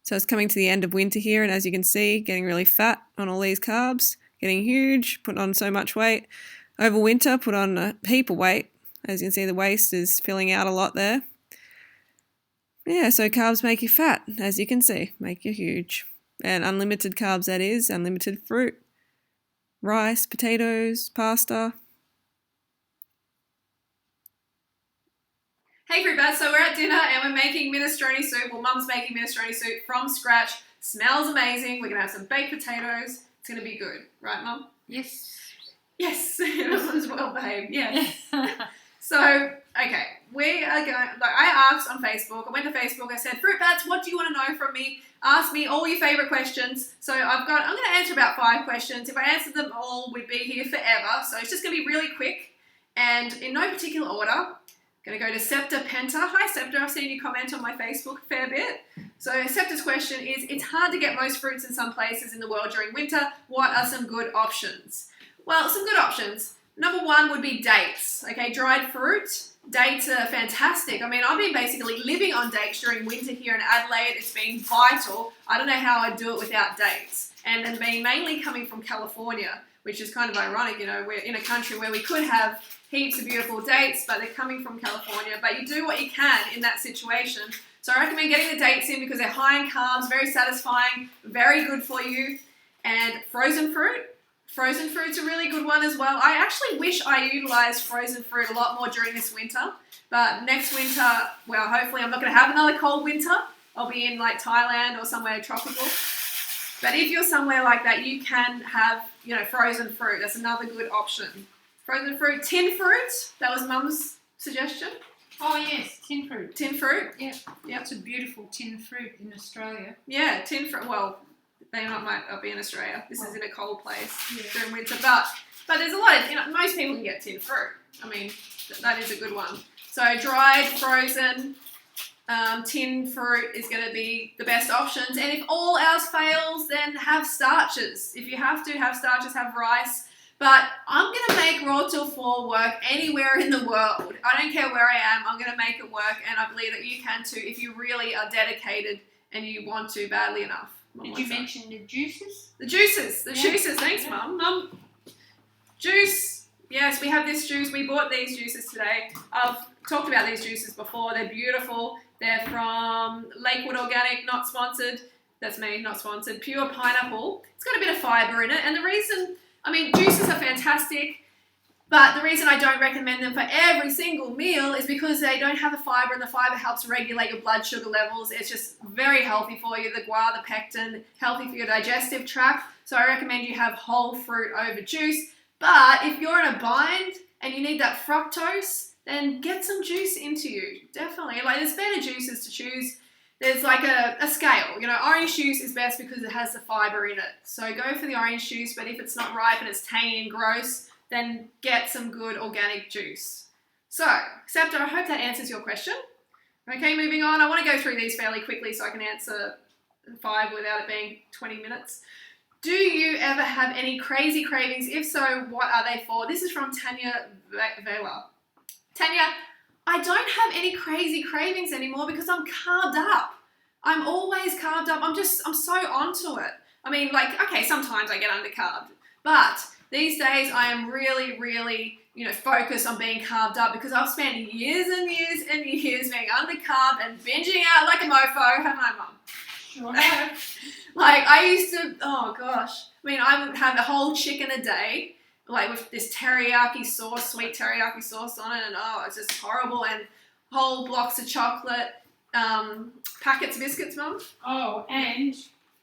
So it's coming to the end of winter here, and as you can see, getting really fat on all these carbs, getting huge, put on so much weight. Over winter, put on a heap of weight. As you can see, the waist is filling out a lot there. Yeah, so carbs make you fat, as you can see, make you huge. And unlimited carbs, that is, unlimited fruit, rice, potatoes, pasta. Hey Fruit Bats, so we're at dinner and we're making minestrone soup. Well, Mum's making minestrone soup from scratch. Smells amazing. We're going to have some baked potatoes. It's going to be good. Right, Mum? Yes. Yes. Everyone's well behaved. Yes. So, okay. We are going, I asked on Facebook, I went to Facebook, I said, Fruit Bats, what do you want to know from me? Ask me all your favourite questions. So I'm going to answer about 5 questions. If I answered them all, we'd be here forever. So it's just going to be really quick and in no particular order. Going to go to Septa Penta. Hi Septa, I've seen you comment on my Facebook a fair bit. So Septa's question is, it's hard to get most fruits in some places in the world during winter. What are some good options? Well, some good options. Number 1 would be dates. Okay, dried fruit. Dates are fantastic. I mean, I've been basically living on dates during winter here in Adelaide. It's been vital. I don't know how I'd do it without dates. And then being mainly coming from California, which is kind of ironic, you know, we're in a country where we could have heaps of beautiful dates, but they're coming from California. But you do what you can in that situation. So I recommend getting the dates in because they're high in carbs, very satisfying, very good for you. And frozen fruit. Frozen fruit's a really good one as well. I actually wish I utilised frozen fruit a lot more during this winter. But next winter, well, hopefully I'm not going to have another cold winter. I'll be in like Thailand or somewhere tropical. But if you're somewhere like that, you can have, you know, frozen fruit. That's another good option. Frozen fruit, tin fruit. That was Mum's suggestion. Oh yes, tin fruit. Tin fruit. Yep. It's a beautiful tin fruit in Australia. Yeah, tin fruit. Well, they might not be in Australia. This is in a cold place during winter. But there's a lot of, you know, most people can get tin fruit. I mean, that is a good one. So dried, frozen, tin fruit is going to be the best options. And if all else fails, then have starches. If you have to have starches, have rice. But I'm going to make Raw Till 4 work anywhere in the world. I don't care where I am. I'm going to make it work. And I believe that you can too if you really are dedicated and you want to badly enough. Did you mention the juices? The juices. The juices. Thanks, Mum. Juice. Yes, we have this juice. We bought these juices today. I've talked about these juices before. They're beautiful. They're from Lakewood Organic, not sponsored. That's me, not sponsored. Pure pineapple. It's got a bit of fibre in it. And the reason, I mean, juices are fantastic. But the reason I don't recommend them for every single meal is because they don't have the fibre, and the fibre helps regulate your blood sugar levels. It's just very healthy for you, the guar, the pectin, healthy for your digestive tract. So I recommend you have whole fruit over juice. But if you're in a bind and you need that fructose, then get some juice into you. Definitely. Like, there's better juices to choose. There's like a scale. You know, orange juice is best because it has the fibre in it. So go for the orange juice, but if it's not ripe and it's tangy and gross, then get some good organic juice. So, Septa, I hope that answers your question. Okay, moving on. I want to go through these fairly quickly so I can answer 5 without it being 20 minutes. Do you ever have any crazy cravings? If so, what are they for? This is from Tanya Vela. Tanya, I don't have any crazy cravings anymore because I'm carved up. I'm always carved up. I'm so onto it. I mean, like, okay, sometimes I get undercarved, but these days I am really, really, you know, focused on being carved up because I've spent years and years and years being undercarved and binging out like a mofo, haven't I, Mum? Sure have. Like, I used to, oh gosh, I mean, I would have a whole chicken a day, like with this teriyaki sauce, sweet teriyaki sauce on it, and oh, it's just horrible, and whole blocks of chocolate, packets of biscuits, Mum. Oh, and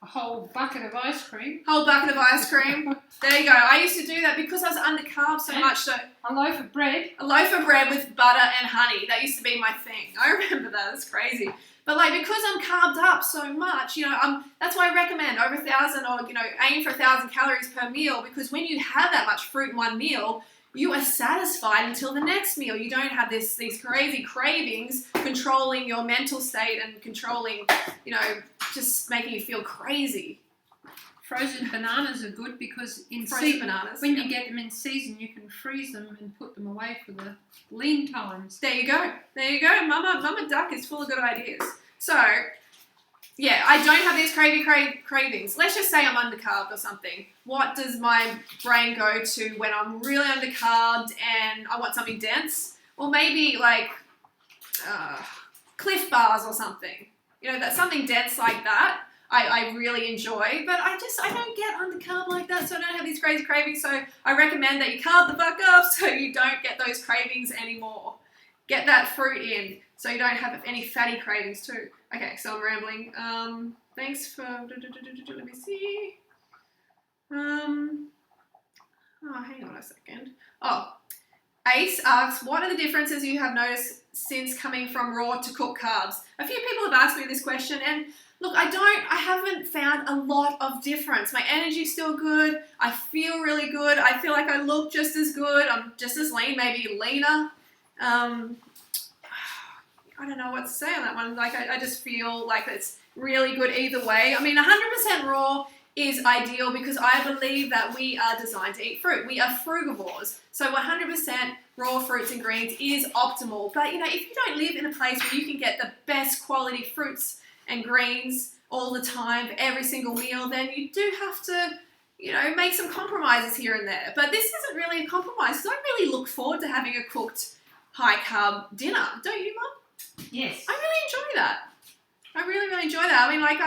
a whole bucket of ice cream. Whole bucket of ice cream. There you go. I used to do that because I was undercarb so much. So a loaf of bread. A loaf of bread with butter and honey. That used to be my thing. I remember that. It's crazy. But like, because I'm carved up so much, you know, that's why I recommend over 1,000 or, you know, aim for 1,000 calories per meal, because when you have that much fruit in one meal, you are satisfied until the next meal. You don't have these crazy cravings controlling your mental state and controlling, you know, just making you feel crazy. Frozen bananas are good because bananas, when you get them in season, you can freeze them and put them away for the lean times. There you go. There you go. Mama Duck is full of good ideas. So, yeah, I don't have these cravings. Let's just say I'm undercarbed or something. What does my brain go to when I'm really undercarbed and I want something dense? Or maybe like Cliff Bars or something. You know, that's something dense like that. I really enjoy, but I don't get undercarb like that, so I don't have these crazy cravings. So I recommend that you carb the fuck up so you don't get those cravings anymore. Get that fruit in so you don't have any fatty cravings too. Okay, so I'm rambling. Thanks for, let me see. Oh, hang on a second. Oh, Ace asks, what are the differences you have noticed since coming from raw to cooked carbs? A few people have asked me this question, and look, I haven't found a lot of difference. My energy's still good. I feel really good. I feel like I look just as good. I'm just as lean, maybe leaner. I don't know what to say on that one. Like, I just feel like it's really good either way. I mean, 100% raw is ideal because I believe that we are designed to eat fruit. We are frugivores. So 100% raw fruits and greens is optimal. But, you know, if you don't live in a place where you can get the best quality fruits and greens all the time, every single meal, then you do have to, you know, make some compromises here and there. But this isn't really a compromise. So I really look forward to having a cooked high-carb dinner. Don't you, Mum? Yes. I really enjoy that. I really enjoy that. I mean, like,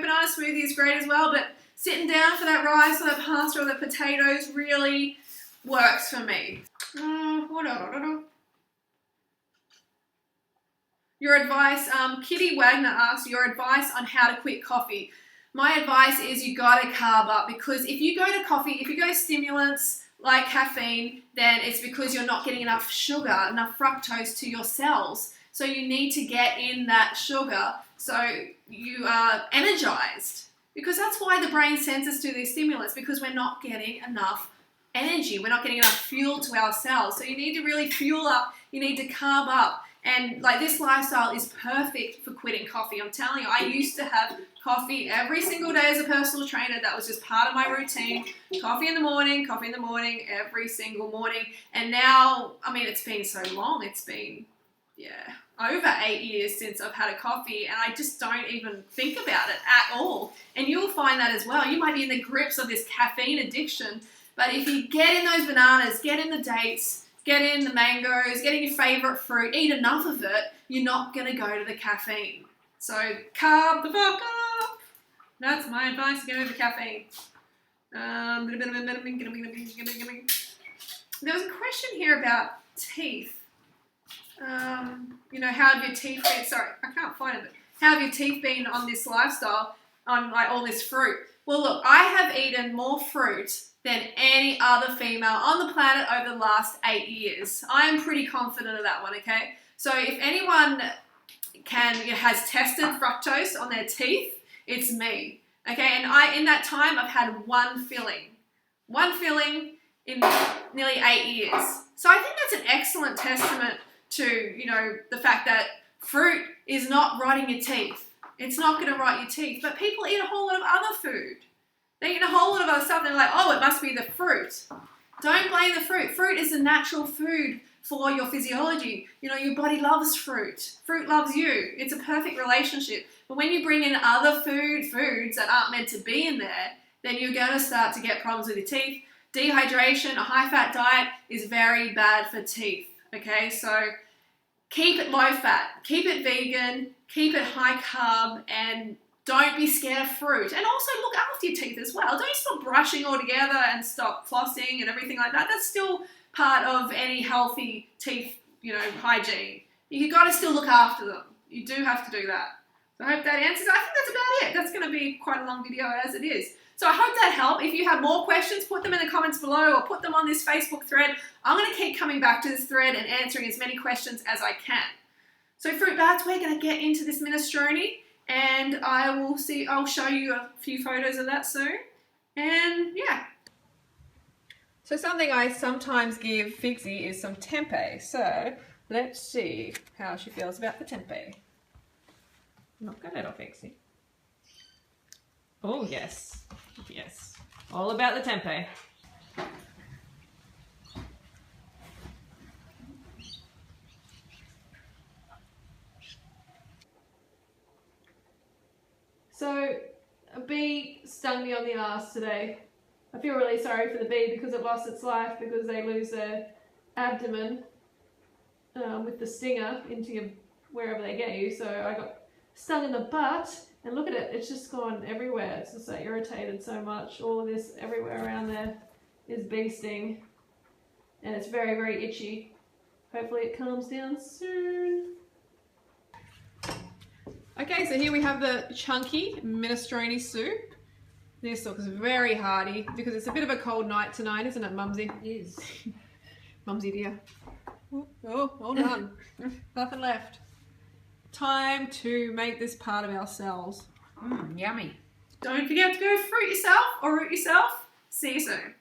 banana smoothie is great as well, but sitting down for that rice or that pasta or the potatoes really works for me. Your advice, Kitty Wagner asks, your advice on how to quit coffee. My advice is you gotta carb up, because if you go to coffee, if you go to stimulants like caffeine, then it's because you're not getting enough sugar, enough fructose to your cells. So you need to get in that sugar so you are energized, because that's why the brain sends us to these stimulants, because we're not getting enough energy. We're not getting enough fuel to our cells. So you need to really fuel up. You need to carb up. And like, this lifestyle is perfect for quitting coffee. I'm telling you, I used to have coffee every single day as a personal trainer. That was just part of my routine. Coffee in the morning, every single morning. And now, I mean, it's been so long. It's been, over 8 years since I've had a coffee, and I just don't even think about it at all. And you'll find that as well. You might be in the grips of this caffeine addiction, but if you get in those bananas, get in the dates, get in the mangoes, get in your favorite fruit, eat enough of it, you're not going to go to the caffeine. So carb the fuck up. That's my advice, get over the caffeine. There was a question here about teeth. How have your teeth been? Sorry, I can't find it. But how have your teeth been on this lifestyle, on like all this fruit? Well, look, I have eaten more fruit than any other female on the planet over the last 8 years. I am pretty confident of that one, okay? So if anyone has tested fructose on their teeth, it's me, okay? And in that time, I've had one filling in nearly 8 years. So I think that's an excellent testament to, the fact that fruit is not rotting your teeth. It's not going to rot your teeth. But people eat a whole lot of other food. They eat a whole lot of other stuff. They're like, oh, it must be the fruit. Don't blame the fruit. Fruit is a natural food for your physiology. Your body loves fruit. Fruit loves you. It's a perfect relationship. But when you bring in other foods that aren't meant to be in there, then you're going to start to get problems with your teeth. Dehydration, a high-fat diet is very bad for teeth. Okay, so keep it low fat, keep it vegan, keep it high carb, and don't be scared of fruit. And also look after your teeth as well. Don't stop brushing altogether and stop flossing and everything like that. That's still part of any healthy teeth, hygiene. You got to still look after them. You do have to do that. So I hope that answers. I think that's about it. That's going to be quite a long video as it is. So I hope that helped. If you have more questions, put them in the comments below or put them on this Facebook thread. I'm going to keep coming back to this thread and answering as many questions as I can. So Fruit Bats, we're going to get into this minestrone, and I'll show you a few photos of that soon. And yeah. So something I sometimes give Figgsy is some tempeh. So let's see how she feels about the tempeh. Not good little Figgsy. Oh yes. Yes, all about the tempeh. So a bee stung me on the arse today. I feel really sorry for the bee because it lost its life because they lose their abdomen with the stinger into your, wherever they get you. So I got stung in the butt, and look at it, it's just gone everywhere. It's just like irritated so much. All of this everywhere around there is bee sting, and it's very, very itchy. Hopefully it calms down soon. Okay, so here we have the chunky minestrone soup. This looks very hearty because it's a bit of a cold night tonight, isn't it, Mumsy? It is. Mumsy dear. Oh, all done. Nothing left. Time to make this part of ourselves. Yummy. Don't forget to go fruit yourself or root yourself. See you soon.